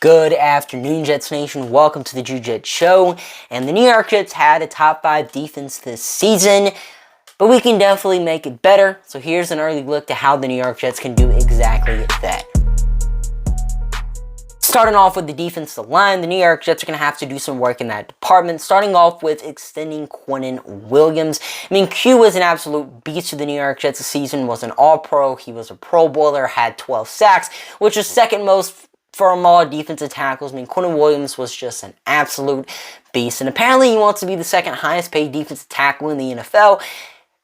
Good afternoon, Jets Nation. Welcome to the Jew Jet Show. And the New York Jets had a top 5 defense this season, but we can definitely make it better. So here's an early look to how the New York Jets can do exactly that. Starting off with the defensive line, the New York Jets are going to have to do some work in that department, starting off with extending Quinnen Williams. I mean, Q was an absolute beast for the New York Jets this season, was an all-pro, he was a pro bowler, had 12 sacks, which is second most from all defensive tackles. I mean, Quinnen Williams was just an absolute beast. And apparently he wants to be the second highest paid defensive tackle in the NFL.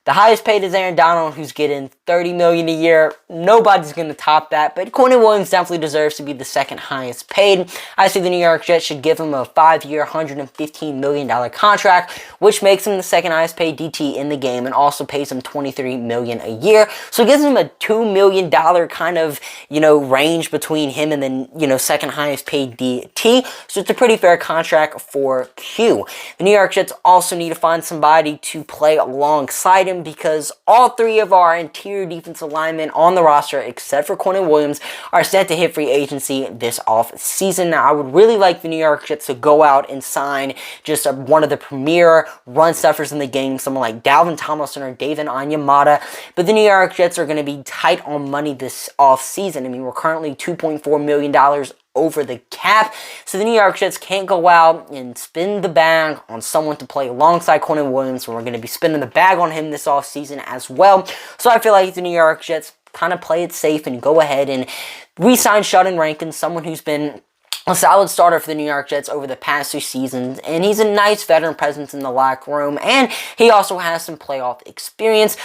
The highest paid is Aaron Donald, who's getting $30 million a year. Nobody's going to top that, but Quinnen Williams definitely deserves to be the second highest paid. I say the New York Jets should give him a 5-year, $115 million contract, which makes him the second highest paid DT in the game and also pays him $23 million a year. So it gives him a $2 million kind of, range between him and the, second highest paid DT. So it's a pretty fair contract for Q. The New York Jets also need to find somebody to play alongside him, because all three of our interior defensive linemen on the roster, except for Quinnen Williams, are set to hit free agency this off-season. Now, I would really like the New York Jets to go out and sign just one of the premier run stuffers in the game, someone like Dalvin Tomlinson or David Onyemata. But the New York Jets are going to be tight on money this off-season. I mean, we're currently $2.4 million over the cap, so the New York Jets can't go out and spend the bag on someone to play alongside Quinnen Williams, and we're going to be spending the bag on him this offseason as well. So I feel like the New York Jets kind of play it safe and go ahead and re-sign Sheldon Rankins, someone who's been a solid starter for the New York Jets over the past 2 seasons, and he's a nice veteran presence in the locker room, and he also has some playoff experience.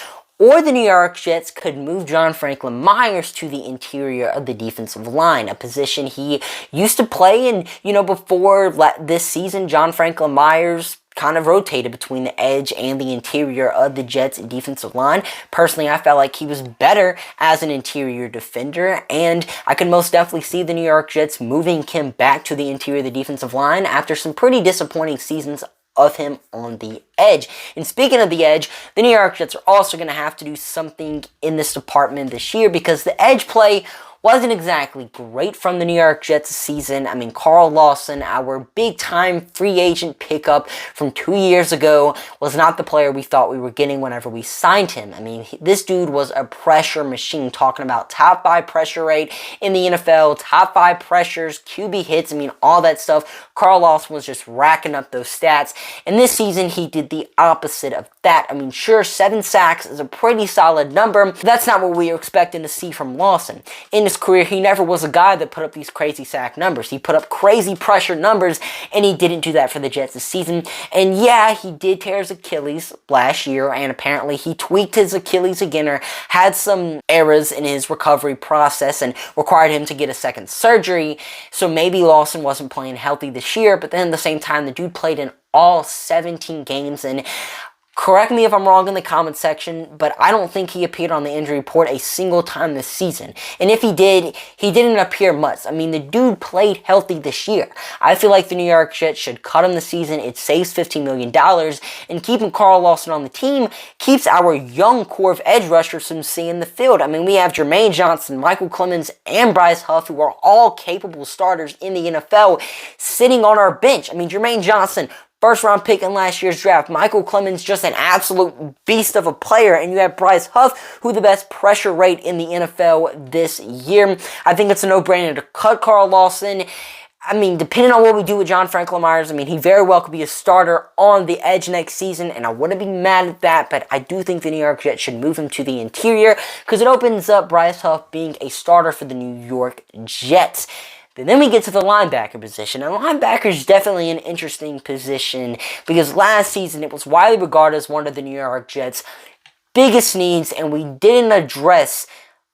Or the New York Jets could move John Franklin Myers to the interior of the defensive line, a position he used to play. And, before this season, John Franklin Myers kind of rotated between the edge and the interior of the Jets defensive line. Personally, I felt like he was better as an interior defender, and I could most definitely see the New York Jets moving him back to the interior of the defensive line after some pretty disappointing seasons of him on the edge. And speaking of the edge, the New York Jets are also going to have to do something in this department this year, because the edge play wasn't exactly great from the New York Jets season. I mean, Carl Lawson, our big-time free agent pickup from 2 years ago, was not the player we thought we were getting whenever we signed him. I mean, this dude was a pressure machine, talking about top 5 pressure rate in the NFL, top 5 pressures, QB hits, I mean, all that stuff. Carl Lawson was just racking up those stats, and this season he did the opposite of that. I mean, sure, 7 sacks is a pretty solid number, but that's not what we were expecting to see from Lawson. In his career, he never was a guy that put up these crazy sack numbers. He put up crazy pressure numbers, and he didn't do that for the Jets this season. And yeah, he did tear his Achilles last year, and apparently he tweaked his Achilles again, or had some errors in his recovery process and required him to get a second surgery. So maybe Lawson wasn't playing healthy this year, but then at the same time, the dude played in all 17 games, and correct me if I'm wrong in the comment section, but I don't think he appeared on the injury report a single time this season. And if he did, he didn't appear much. I mean, the dude played healthy this year. I feel like the New York Jets should cut him this season. It saves $15 million, and keeping Carl Lawson on the team keeps our young core of edge rushers from seeing the field. I mean, we have Jermaine Johnson, Michael Clemens, and Bryce Huff, who are all capable starters in the NFL, sitting on our bench. I mean, Jermaine Johnson, first-round pick in last year's draft. Michael Clemens, just an absolute beast of a player. And you have Bryce Huff, who the best pressure rate in the NFL this year. I think it's a no-brainer to cut Carl Lawson. I mean, depending on what we do with John Franklin Myers, I mean, he very well could be a starter on the edge next season, and I wouldn't be mad at that, but I do think the New York Jets should move him to the interior, because it opens up Bryce Huff being a starter for the New York Jets. But then we get to the linebacker position. And linebacker is definitely an interesting position, because last season it was widely regarded as one of the New York Jets' biggest needs, and we didn't address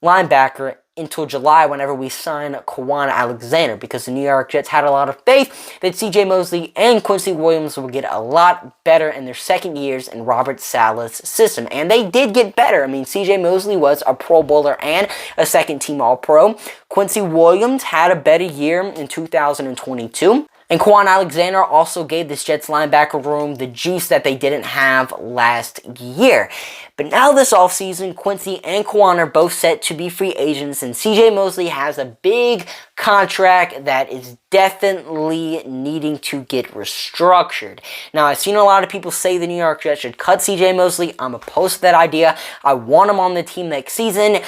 linebacker until July whenever we signed Kwon Alexander, because the New York Jets had a lot of faith that C.J. Mosley and Quincy Williams would get a lot better in their second years in Robert Saleh's system. And they did get better. I mean, C.J. Mosley was a Pro Bowler and a second-team All-Pro. Quincy Williams had a better year in 2022. And Kwon Alexander also gave this Jets linebacker room the juice that they didn't have last year. But now this offseason, Quincy and Kwon are both set to be free agents, and CJ Mosley has a big contract that is definitely needing to get restructured. Now, I've seen a lot of people say the New York Jets should cut CJ Mosley. I'm opposed to that idea. I want him on the team next season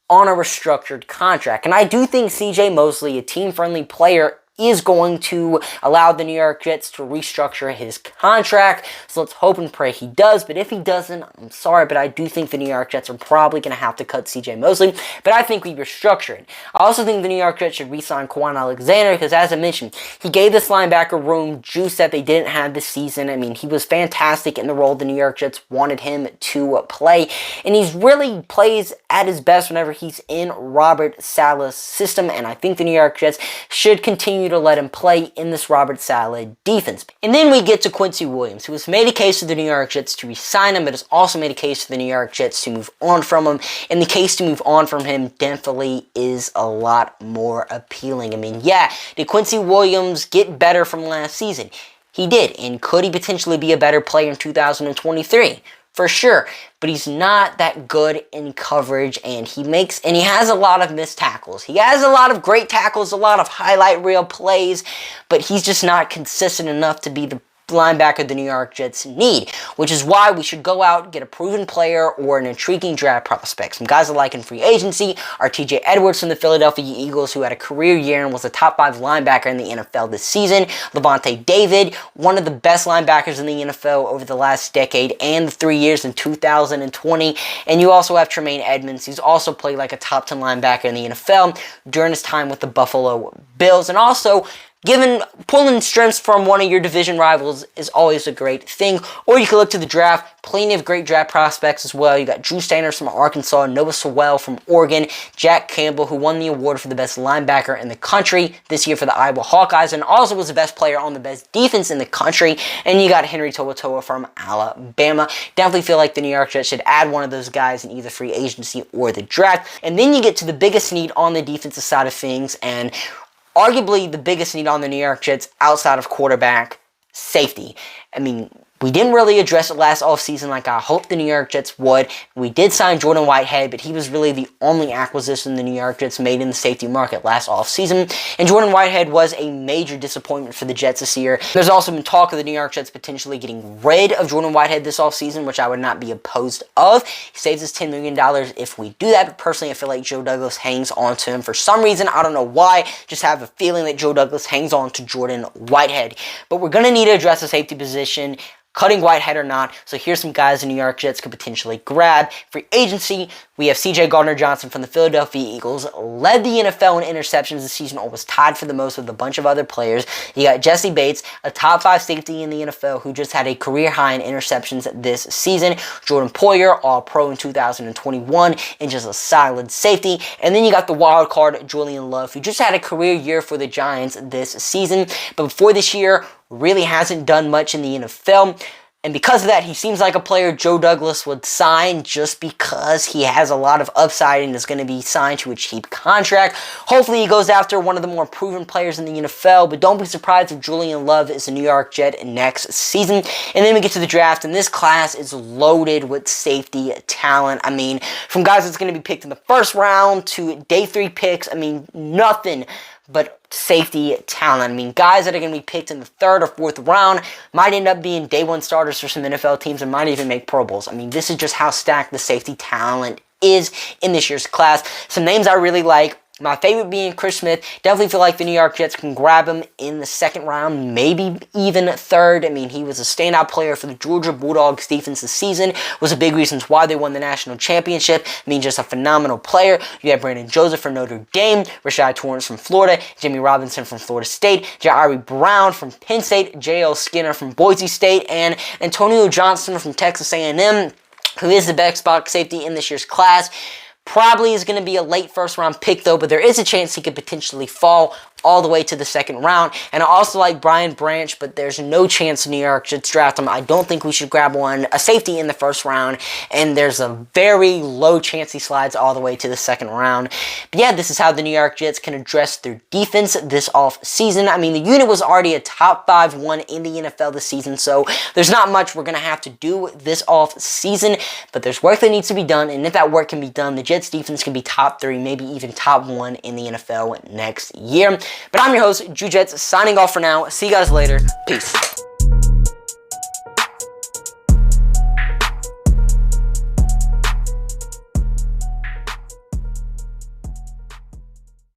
on a restructured contract. And I do think CJ Mosley, a team-friendly player, is going to allow the New York Jets to restructure his contract. So let's hope and pray he does. But if he doesn't, I'm sorry, but I do think the New York Jets are probably going to have to cut CJ Mosley. But I think we restructure it. I also think the New York Jets should re-sign Kwon Alexander because, as I mentioned, he gave this linebacker room juice that they didn't have this season. I mean, he was fantastic in the role the New York Jets wanted him to play. And he's really plays at his best whenever he's in Robert Saleh's system. And I think the New York Jets should continue to let him play in this Robert Saleh defense. And then we get to Quincy Williams, who has made a case to the New York Jets to re-sign him, but has also made a case to the New York Jets to move on from him. And the case to move on from him definitely is a lot more appealing. I mean, yeah, did Quincy Williams get better from last season? He did. And could he potentially be a better player in 2023? For sure, but he's not that good in coverage, and he has a lot of missed tackles. He has a lot of great tackles, a lot of highlight reel plays, but he's just not consistent enough to be the linebacker the New York Jets need, which is why we should go out, get a proven player or an intriguing draft prospect. Some guys I like in free agency are TJ Edwards from the Philadelphia Eagles, who had a career year and was a top 5 linebacker in the NFL this season. Levante David, one of the best linebackers in the NFL over the last decade and the 3 years in 2020. And you also have Tremaine Edmonds, who's also played like a top 10 linebacker in the NFL during his time with the Buffalo Bills. And also, pulling strengths from one of your division rivals is always a great thing. Or you can look to the draft. Plenty of great draft prospects as well. You got Drew Stanners from Arkansas, Noah Sewell from Oregon, Jack Campbell, who won the award for the best linebacker in the country this year for the Iowa Hawkeyes, and also was the best player on the best defense in the country. And you got Henry To'oTo'o from Alabama. Definitely feel like the New York Jets should add one of those guys in either free agency or the draft. And then you get to the biggest need on the defensive side of things, and arguably the biggest need on the New York Jets outside of quarterback, safety. I mean, we didn't really address it last offseason like I hoped the New York Jets would. We did sign Jordan Whitehead, but he was really the only acquisition the New York Jets made in the safety market last offseason. And Jordan Whitehead was a major disappointment for the Jets this year. There's also been talk of the New York Jets potentially getting rid of Jordan Whitehead this offseason, which I would not be opposed of. He saves us $10 million if we do that, but personally I feel like Joe Douglas hangs on to him for some reason. I don't know why. Just have a feeling that Joe Douglas hangs on to Jordan Whitehead. But we're going to need to address the safety position, cutting Whitehead or not. So here's some guys the New York Jets could potentially grab. Free agency, we have C.J. Gardner-Johnson from the Philadelphia Eagles. Led the NFL in interceptions this season, or was tied for the most with a bunch of other players. You got Jesse Bates, a top 5 safety in the NFL, who just had a career high in interceptions this season. Jordan Poyer, All-Pro in 2021, and just a solid safety. And then you got the wild card, Julian Love, who just had a career year for the Giants this season. But before this year, really hasn't done much in the NFL. And because of that, he seems like a player Joe Douglas would sign just because he has a lot of upside and is going to be signed to a cheap contract. Hopefully he goes after one of the more proven players in the NFL, but don't be surprised if Julian Love is a New York Jet next season. And then we get to the draft, and this class is loaded with safety talent. I mean, from guys that's going to be picked in the first round to day 3 picks, I mean, nothing but safety talent. I mean, guys that are going to be picked in the 3rd or 4th round might end up being day 1 starters for some NFL teams and might even make Pro Bowls. I mean, this is just how stacked the safety talent is in this year's class. Some names I really like. My favorite being Chris Smith. Definitely feel like the New York Jets can grab him in the 2nd round, maybe even 3rd. I mean, he was a standout player for the Georgia Bulldogs defense this season. Was a big reason why they won the national championship. I mean, just a phenomenal player. You have Brandon Joseph from Notre Dame, Rashad Torrance from Florida, Jimmy Robinson from Florida State, Jairi Brown from Penn State, J.L. Skinner from Boise State, and Antonio Johnson from Texas A&M, who is the best box safety in this year's class. Probably is going to be a late 1st round pick though, but there is a chance he could potentially fall all the way to the second round. And I also like Brian Branch, but there's no chance the New York Jets draft him. I don't think we should grab a safety in the first round, and there's a very low chance he slides all the way to the second round. But yeah, this is how the New York Jets can address their defense this off season. I mean, the unit was already a top 5 one in the NFL this season, so there's not much we're going to have to do this off season, but there's work that needs to be done, and if that work can be done, the Jets defense can be top 3, maybe even top 1 in the NFL next year. But I'm your host, Drew Jets, signing off for now. See you guys later. Peace.